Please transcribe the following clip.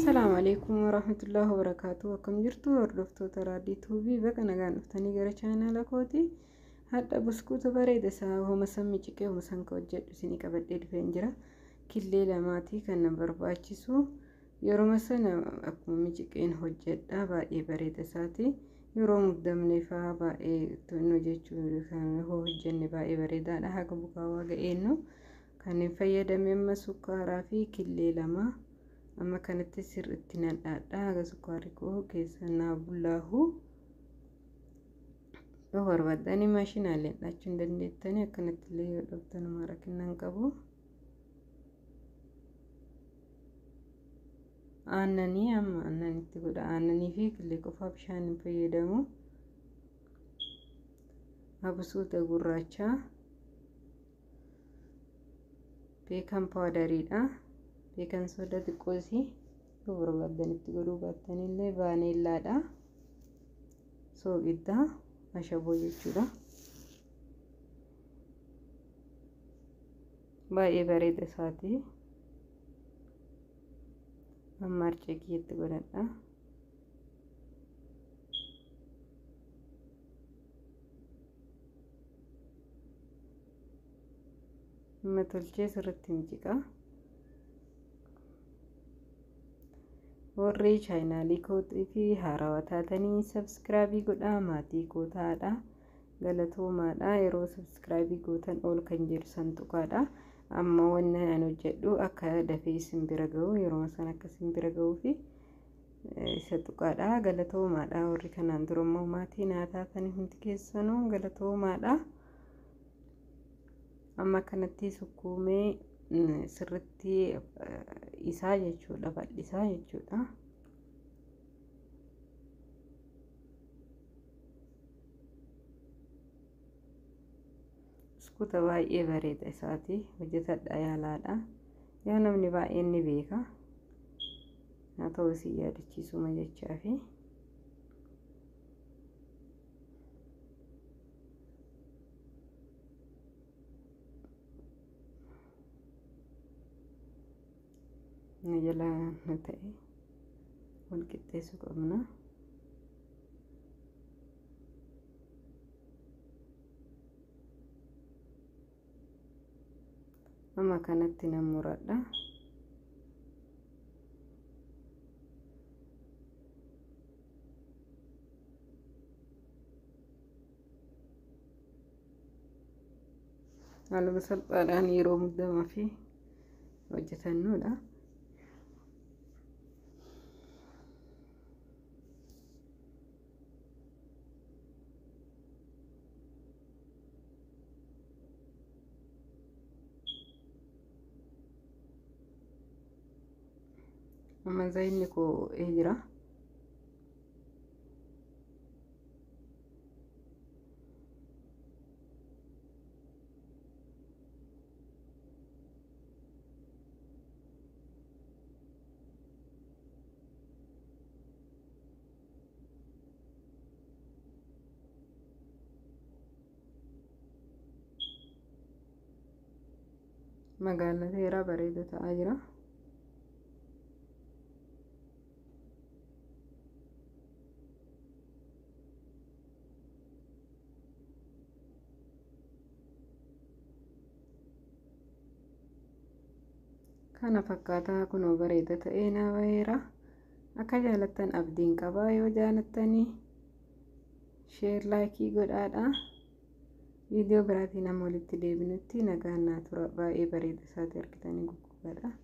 Assalamu alaikum warahmatullahi wabarakatuh. Akkam jirtu hordoftoota raadiyoo TV baga nagaan dhuftanii gara chaanaala kooti. Hadda buskuuta bareeda isaa homa sammi ciqee homa sanka hojjedhu isinii qabadhee dhufeen jira. Killee lamaatii kan na barbaachisu yeroo sana akkuma miciqeen hojjedha baay'ee bareeda isaati. Yeroo muddamne faa baay'ee tonno jechuudha kan hojjenne baay'ee bareedaadha. Haga bukaawaa ga'eennu kan fayyadame amma sukkaaraa fi killee lama. Amma kanatti sirriitti nadhaadha haga sukkaarri koo keessa naa bullaahu yoo barbaadani maashinaaleen dhachuu hin dandeettani akkanatti illee yoo dhabtan mara kennan qabu aannanii amma aannanitti godha aannanii fi killee qofaa bishaan hin fayyadamu absuuta gurraacha beekan paawudariidha. Beekan soda xiqqoosi yoo barbaadanitti godhuu baattanillee vaaneellaadha. Soogidda ashaboo jechuudha. Baay'ee bareeda isaati. Amma harcee kiyyaatti godhadha. Amma tolchee sirriitti mijiqa. warri chaanaalii kootii fi haarawaa taatanii subscribe godhaa maatii kootaadha galatoomaadha yeroo subscribe gootan ol kan jiru santuqaadha amma wanna an hojjedhu akka dafee isin bira ga'u yeroo san akka isin bira ga'uu fi isa tuqaadha galatoomaadha warri kanaan dura immoo maatii naa taatanii hundi keessanuu galatoomaadha amma kanatti sukkuumee sirriitti isaa jechuudha bal'isaa jechuudha iskuuta baay'ee bareeda isaati hojjetadha yaalaadha yoo namni baay'een ni beeka haa ta'u si yaadachiisuma jechaafi Najala natai wal qixxeessu qabna amma kanatti nan muradha haala salphaadhaan yeroo muddamaa fi hojjetannuudha amma zayinni koo jira magaalaa seeraa bareeda ta'aa jira kana fakkaataa kunoo bareeda ta'ee naa baheera akka jaalattan abdiin qabaa yoo jaalattanii sheer laayikii godhaadha viidiyoo biraatiin amma walitti deebinutti nagaan naa tura baay'ee bareeda isaati argitanii guggubaadha